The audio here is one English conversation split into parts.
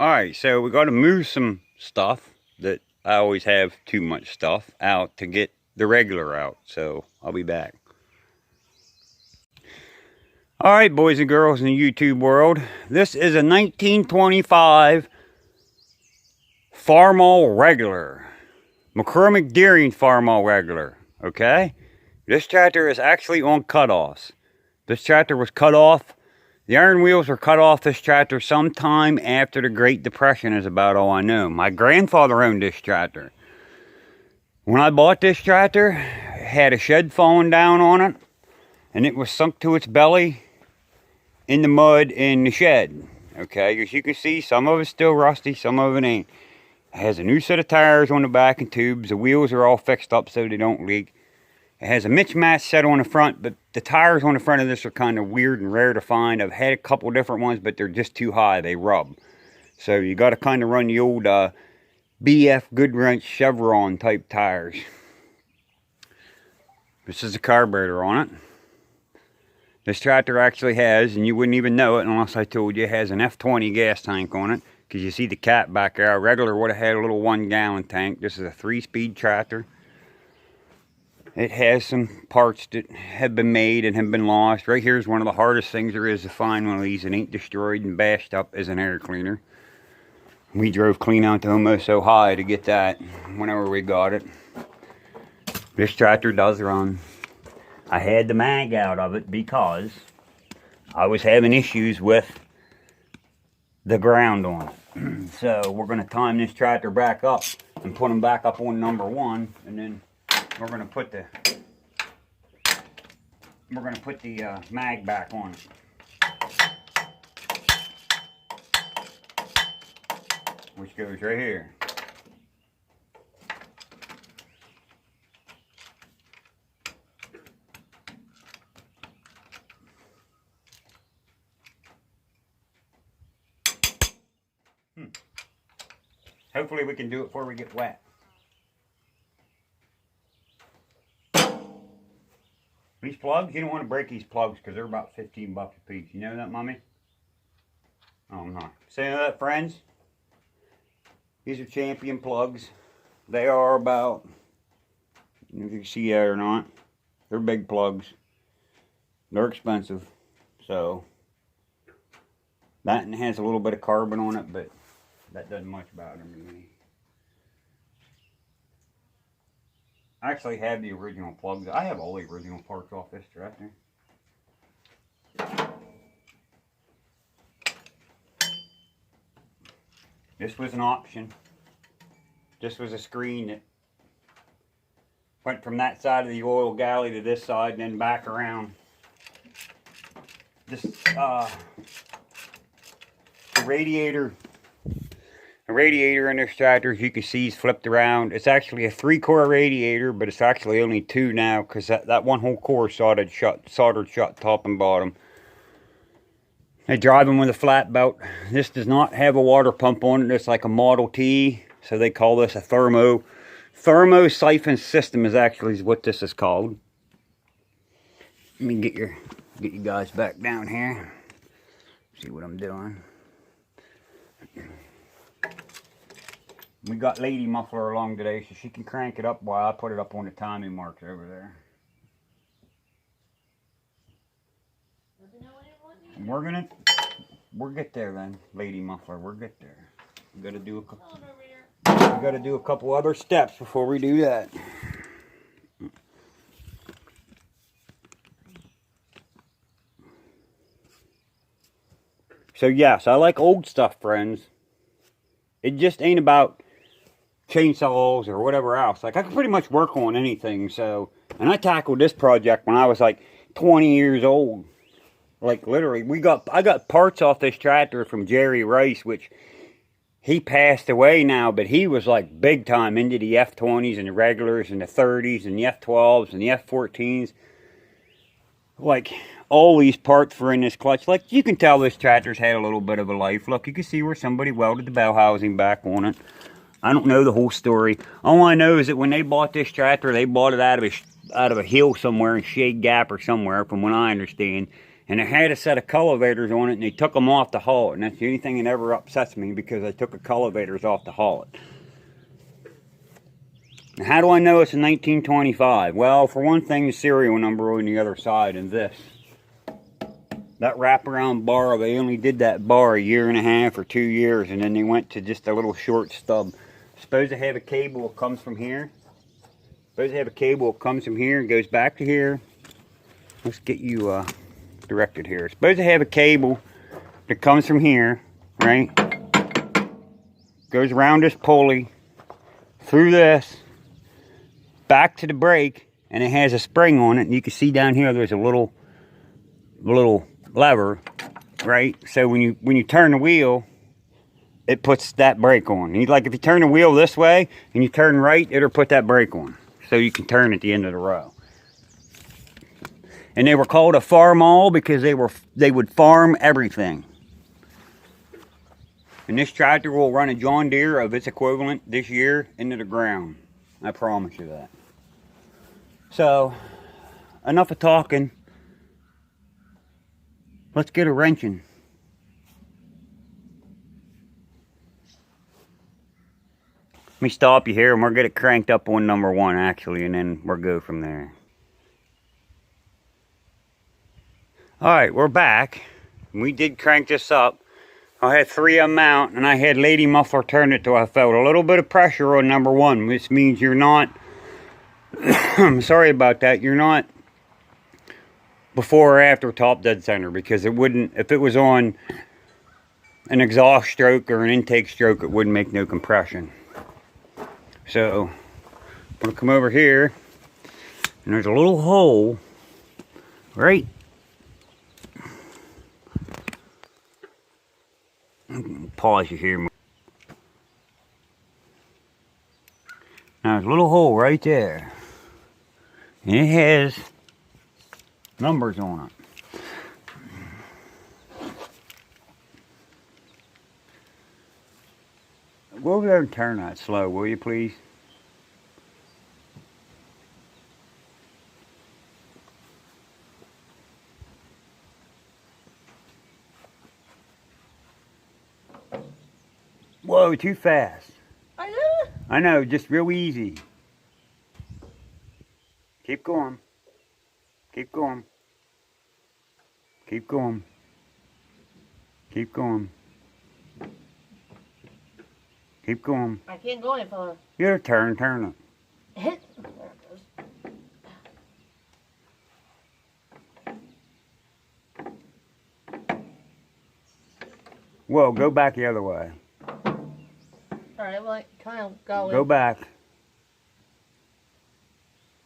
Alright, so we got to move some stuff that I always have too much stuff out to get the regular out. So I'll be back. Alright, boys and girls in the YouTube world. This is a 1925 Farmall Regular. McCormick Deering Farmall Regular. Okay? This tractor is actually on cutoffs. This tractor was cut off. The iron wheels were cut off this tractor sometime after the Great Depression is about all I know. My grandfather owned this tractor. When I bought this tractor, it had a shed falling down on it, and it was sunk to its belly in the mud in the shed. Okay, as you can see, some of it's still rusty, some of it ain't. It has a new set of tires on the back and tubes. The wheels are all fixed up so they don't leak. It has a mismatch set on the front, but the tires on the front of this are kind of weird and rare to find. I've had a couple different ones, but they're just too high. They rub. So you got to kind of run the old BF Goodwrench Chevron type tires. This is a carburetor on it. This tractor actually has, and you wouldn't even know it unless I told you, it has an F20 gas tank on it. Because you see the cap back there. A regular would have had a little 1-gallon tank. This is a 3-speed tractor. It has some parts that have been made and have been lost. Right here is one of the hardest things there is to find one of these that ain't destroyed and bashed up as an air cleaner. We drove clean out to almost so high to get that whenever we got it. This tractor does run. I had the mag out of it because I was having issues with the ground on it. So we're going to time this tractor back up and put them back up on number 1, and then we're going to put the mag back on it, which goes right here. Hopefully we can do it before we get wet. These plugs, you don't want to break these plugs because they're about 15 bucks a piece. You know that, Mommy? Oh, I'm not. So you know that, friends? These are Champion plugs. They are about, I don't know if you can see that or not. They're big plugs. They're expensive. So, that one has a little bit of carbon on it, but that doesn't much about them really. I actually have the original plugs. I have all the original parts off this tractor. This was an option. This was a screen that went from that side of the oil galley to this side and then back around. This the radiator in this tractor, as you can see, is flipped around. It's actually a 3-core radiator, but it's actually only 2 now because that one whole core soldered shut top and bottom. I drive them with a flat belt. This does not have a water pump on it. It's like a Model T, so they call this a thermo siphon system is actually what this is called. Let me get you guys back down here. See what I'm doing. We got Lady Muffler along today, so she can crank it up while I put it up on the timing marks over there. We'll get there then, Lady Muffler. We'll get there. We gotta do a couple other steps before we do that. So yes, I like old stuff, friends. It just ain't about chainsaws or whatever else. Like, I can pretty much work on anything. So, and I tackled this project when I was like 20 years old. Like, literally, I got parts off this tractor from Jerry Rice, which he passed away now, but he was like big time into the F20s and the regulars and the 30s and the F12s and the F14s. Like, all these parts were in this clutch. Like, you can tell this tractor's had a little bit of a life. Look, you can see where somebody welded the bell housing back on it. I don't know the whole story. All I know is that when they bought this tractor, they bought it out of a hill somewhere in Shade Gap or somewhere, from what I understand. And it had a set of cultivators on it, and they took them off to haul it. And that's the only thing that ever upsets me, because they took the cultivators off to haul it. Now, how do I know it's a 1925? Well, for one thing, the serial number on the other side, and this. That wraparound bar, they only did that bar 1.5 or 2 years, and then they went to just a little short stub. Supposed to have a cable that comes from here. Supposed to have a cable that comes from here and goes back to here. Let's get you directed here. It's supposed to have a cable that comes from here, right? Goes around this pulley, through this, back to the brake, and it has a spring on it. And you can see down here there's a little lever, right? So when you turn the wheel, it puts that brake on. And like if you turn the wheel this way and you turn right, it'll put that brake on, so you can turn at the end of the row. And they were called a Farmall because they would farm everything. And this tractor will run a John Deere of its equivalent this year into the ground. I promise you that. So, enough of talking. Let's get a wrenching. Let me stop you here and we'll get it cranked up on number 1 actually, and then we'll go from there. Alright, we're back. We did crank this up. I had 3 of them out, and I had Lady Muffler turn it till I felt a little bit of pressure on number 1, which means you're not, I'm sorry about that, you're not before or after top dead center, because it wouldn't, if it was on an exhaust stroke or an intake stroke, it wouldn't make no compression. So, I'm going to come over here, and there's a little hole right. Pause you here. Now there's a little hole right there, and it has numbers on it. Go over there and turn that slow, will you please? Whoa, too fast. I know, just real easy. Keep going. Keep going. Keep going. Keep going. Keep going. I can't go any further. You gotta turn it. Whoa, go back the other way. Alright, well, kind of going. Go back.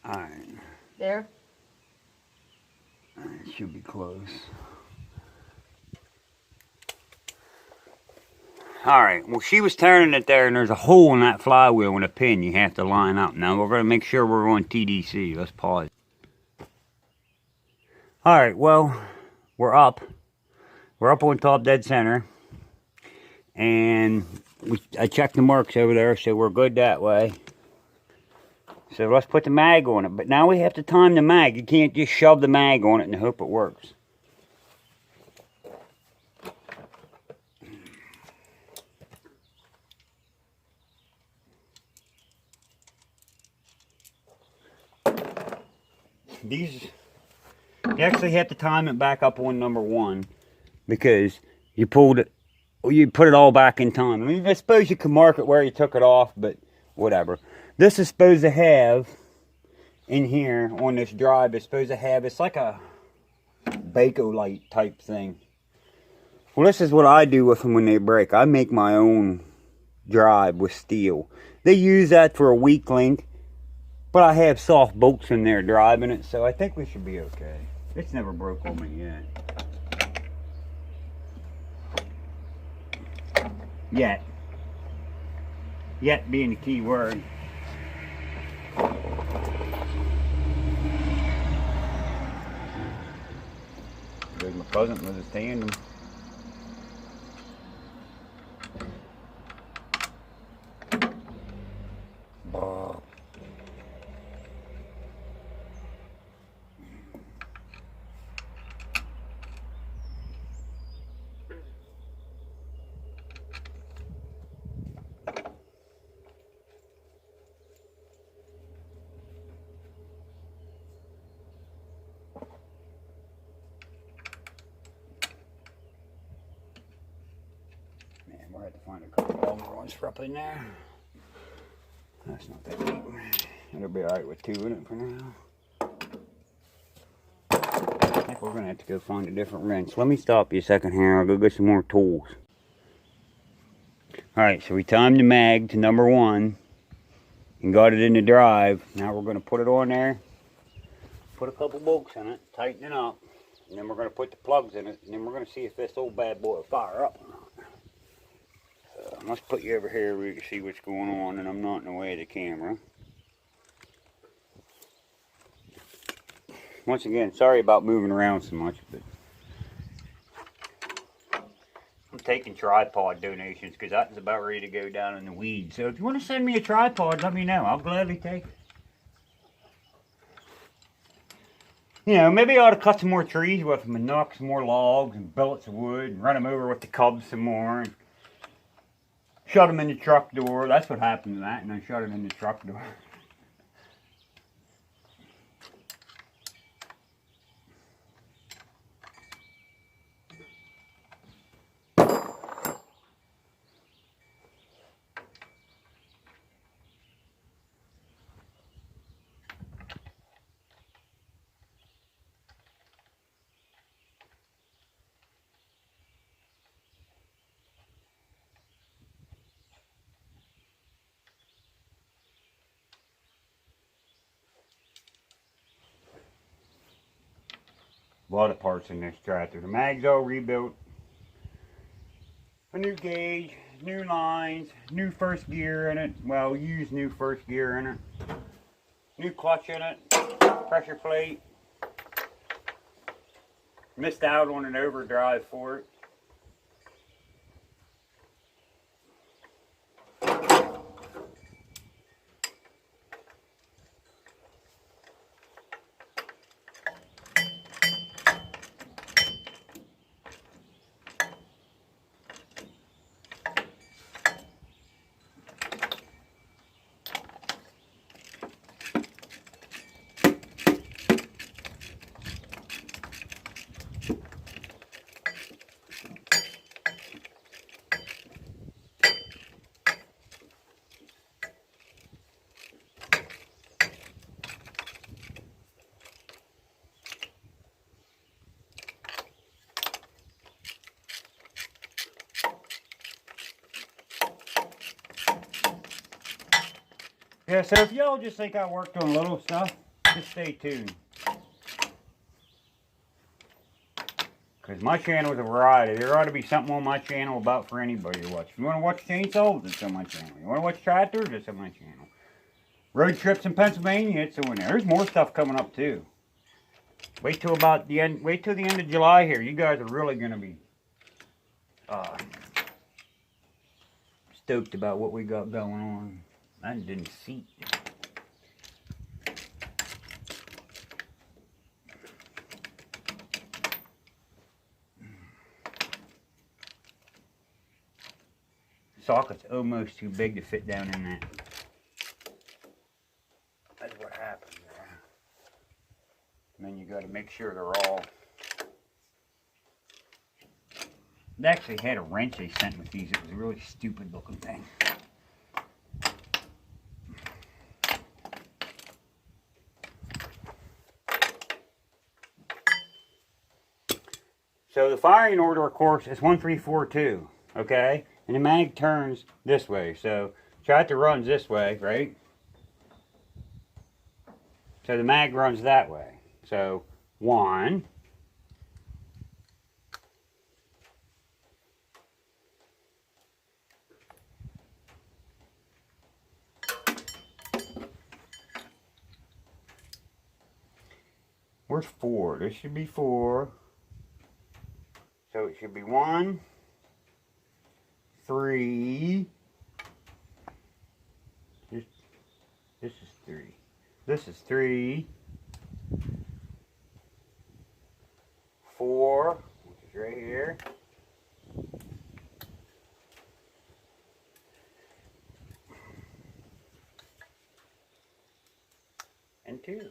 Alright. There. It should be close. Alright, well, she was turning it there, and there's a hole in that flywheel and a pin you have to line up. Now, we're going to make sure we're on TDC. Let's pause. Alright, well, we're up. We're up on top dead center. And I checked the marks over there, so we're good that way. So let's put the mag on it. But now we have to time the mag. You can't just shove the mag on it and hope it works. You actually have to time it back up on number 1, because you pulled it. You put it all back in time. I mean, I suppose you could mark it where you took it off, but whatever. This is supposed to have, in here, on this drive, it's supposed to have, it's like a Bakelite type thing. Well, this is what I do with them when they break. I make my own drive with steel. They use that for a weak link, but I have soft bolts in there driving it, so I think we should be okay. It's never broke on me yet. Yet being the key word. There's my cousin with his tandem. We'll have to find a couple longer ones for up in there. That's not that deep. It'll be alright with 2 in it for now. I think we're gonna have to go find a different wrench. Let me stop you a second here. I'll go get some more tools. Alright, so we timed the mag to number 1 and got it in the drive. Now we're gonna put it on there, put a couple bolts in it, tighten it up, and then we're gonna put the plugs in it, and then we're gonna see if this old bad boy will fire up or not. Let's put you over here where you can see what's going on and I'm not in the way of the camera. Once again, sorry about moving around so much, but I'm taking tripod donations because that's about ready to go down in the weeds. So if you want to send me a tripod, let me know. I'll gladly take it. You know, maybe I ought to cut some more trees with them and knock some more logs and billets of wood and run them over with the cubs some more. And shut them in the truck door. That's what happened to that, and I shut it in the truck door. A lot of parts in this tractor. The mag's all rebuilt. A new gauge, new lines, new first gear in it. Well, used new first gear in it. New clutch in it. Pressure plate. Missed out on an overdrive for it. Yeah, so if y'all just think I worked on little stuff, just stay tuned. Because my channel is a variety. There ought to be something on my channel about for anybody to watch. If you want to watch chainsaws, it's on my channel. You want to watch tractors, it's on my channel. Road trips in Pennsylvania, it's on there. There's more stuff coming up too. Wait till about the end. Wait till the end of July here. You guys are really going to be stoked about what we got going on. I didn't see. Socket's almost too big to fit down in that. That's what happens there. And then you got to make sure they're all. They actually had a wrench they sent with these. It was a really stupid looking thing. So the firing order, of course, is 1342, okay? And the mag turns this way. So tractor runs this way, right? So the mag runs that way. So 1. Where's 4? This should be 4. So it should be 1, 3. This is 3. This is 3, 4, which is right here. And 2.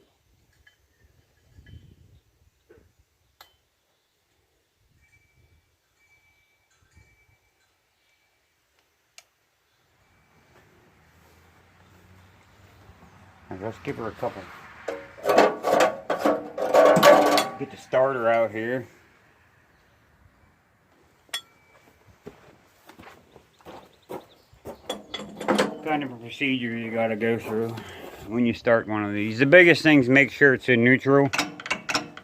Let's give her a couple. Get the starter out here. Kind of a procedure you gotta go through when you start one of these. The biggest thing is make sure it's in neutral.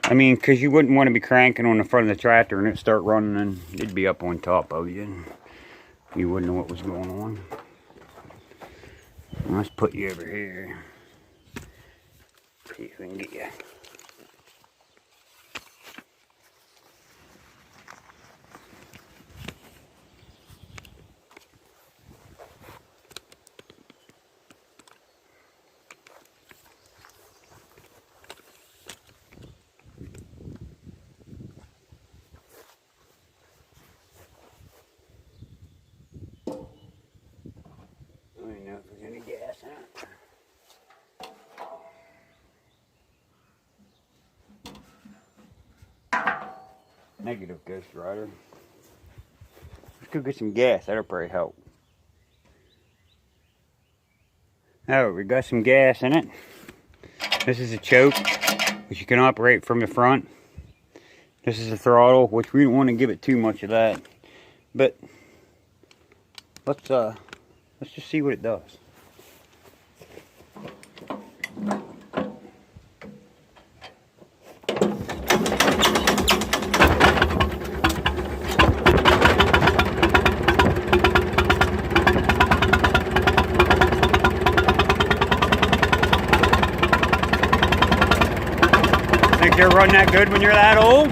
I mean, because you wouldn't want to be cranking on the front of the tractor and it start running and it'd be up on top of you. And you wouldn't know what was going on. Let's put you over here. See if we can get you. I don't know if there's any gas in it. Negative, Ghost Rider. Let's go get some gas. That'll probably help. Oh, we got some gas in it. This is a choke, which you can operate from the front. This is a throttle, which we don't want to give it too much of that. But let's just see what it does. Think you're running that good when you're that old?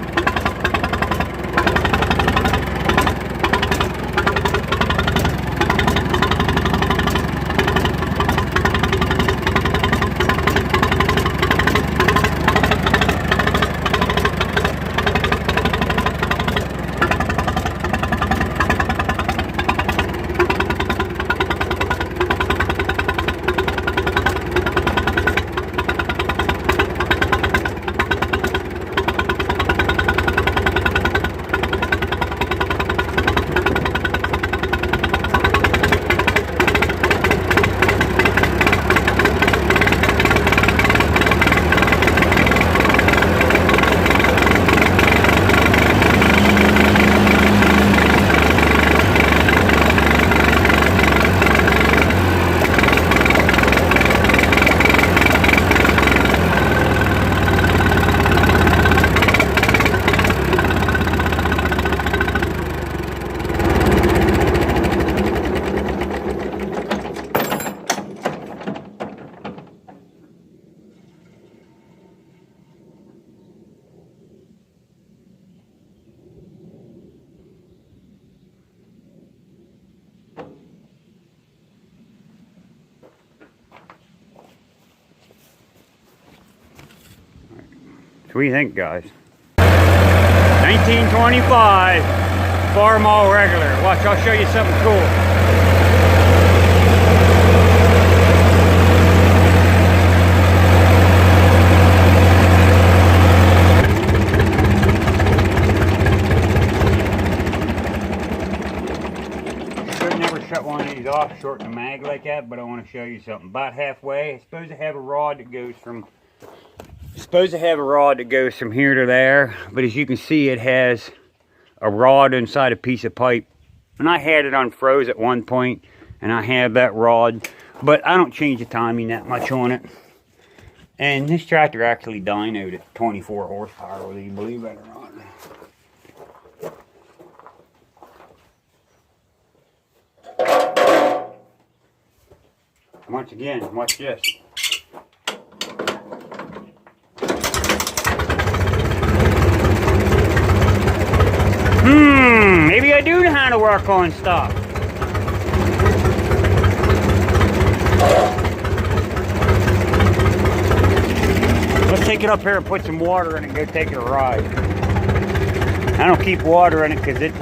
So what do you think, guys? 1925 Farmall Regular. Watch, I'll show you something cool. Should never shut one of these off, shorten the mag like that, but I want to show you something. About halfway, it's supposed to have a rod that goes from here to there, but as you can see, it has a rod inside a piece of pipe. And I had it unfroze at one point, and I have that rod, but I don't change the timing that much on it. And this tractor actually dynoed at 24 horsepower, whether you believe it or not. Once again, watch this. Maybe I do know how to work on stuff. Let's take it up here and put some water in it and go take it a ride. I don't keep water in it because it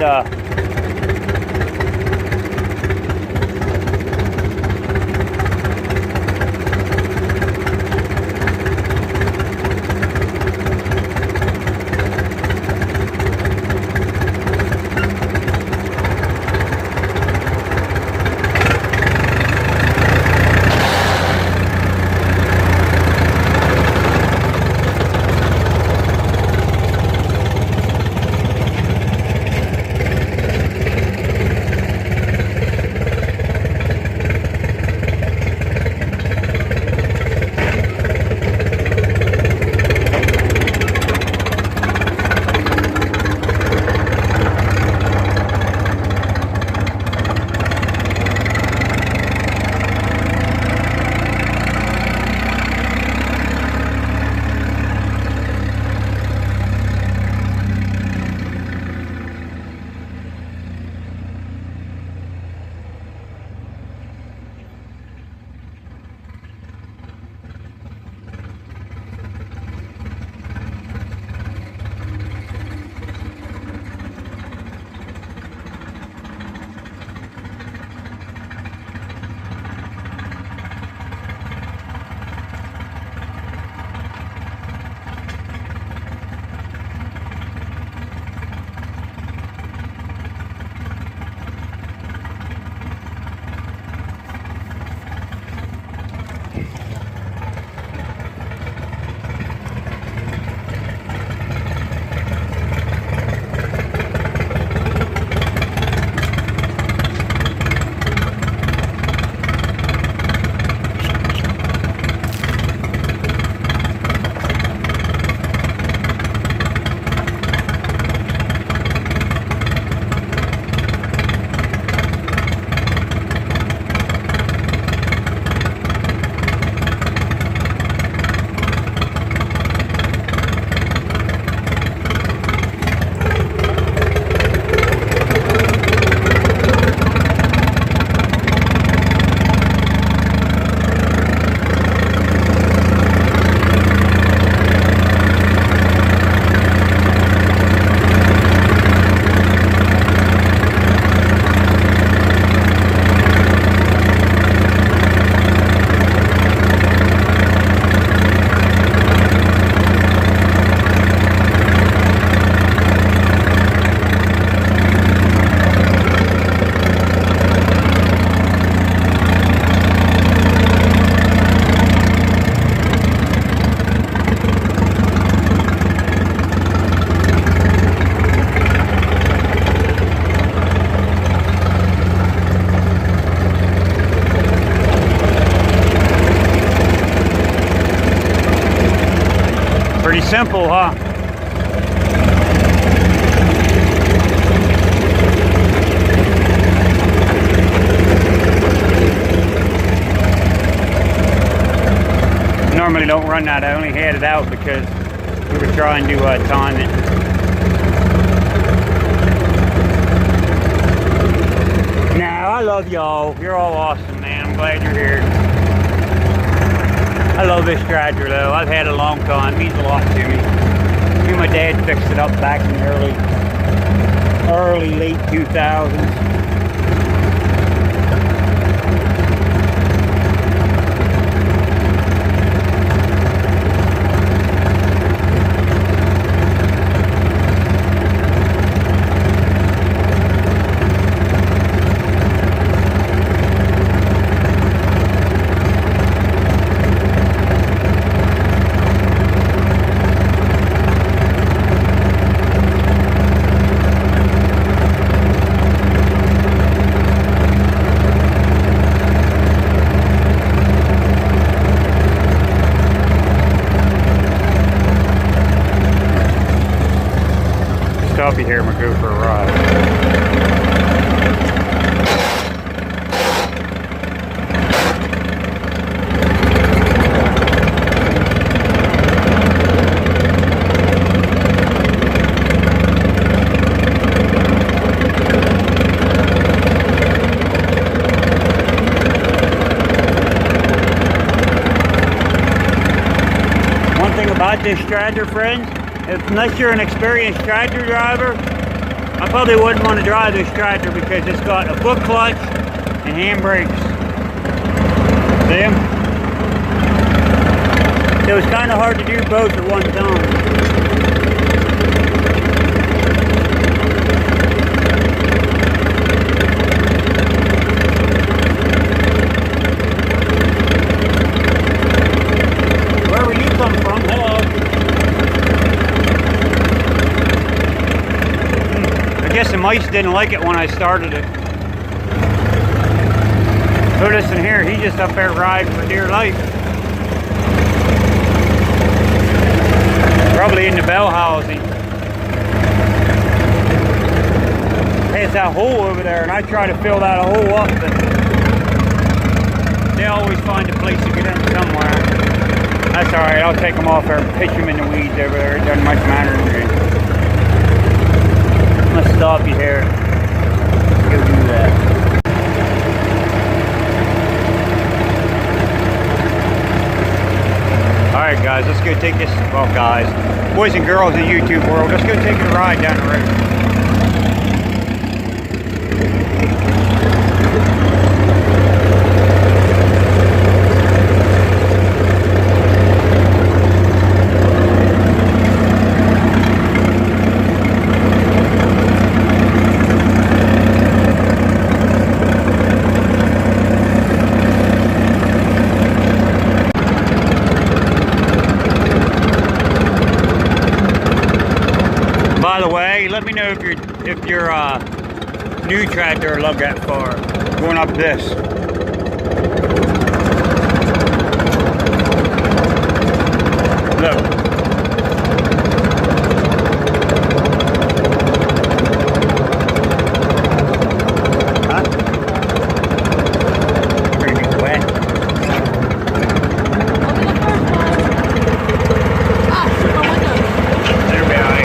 simple, huh? Normally don't run that. I only had it out because we were trying to time it. Now, I love y'all. You're all awesome, man. I'm glad you're here. I love this tractor, though. I've had it a long time. It means a lot to me. Me and my dad fixed it up back in the late 2000s. Stop you here, I'm gonna go for a ride. One thing about this tractor, friends, unless you're an experienced tractor driver, I probably wouldn't want to drive this tractor because it's got a foot clutch and handbrakes. See them? So it's kind of hard to do both at one time. Wherever you come from, hello. I guess the mice didn't like it when I started it. Otis in here, he's just up there riding for dear life. Probably in the bell housing. Hey, it's that hole over there, and I try to fill that hole up, but they always find a place to get in somewhere. That's alright, I'll take them off there and pitch them in the weeds over there. It doesn't much matter to me. I'm gonna stop you here. Go do that. Alright guys, let's go take this, well guys, boys and girls in the YouTube world, let's go take a ride down the road. By the way, let me know if your new tractor lugged that far, going up this. Look. Huh? Pretty wet. There we are.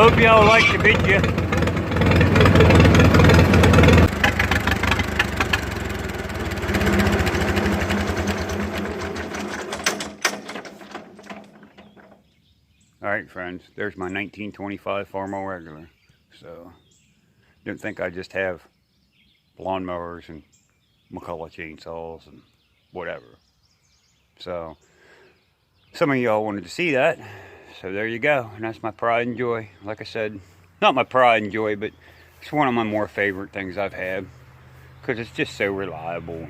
hope y'all liked the video. Alright friends, there's my 1925 Farmall Regular. So, didn't think I'd just have lawnmowers and McCullough chainsaws and whatever. So, some of y'all wanted to see that. So there you go. And that's my pride and joy. Like I said, not my pride and joy, but it's one of my more favorite things I've had. Because it's just so reliable.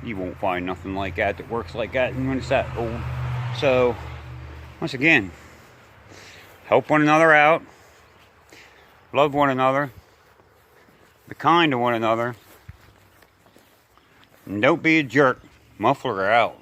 You won't find nothing like that works like that when it's that old. So, once again, help one another out. Love one another. Be kind to one another. And don't be a jerk. Muffler out.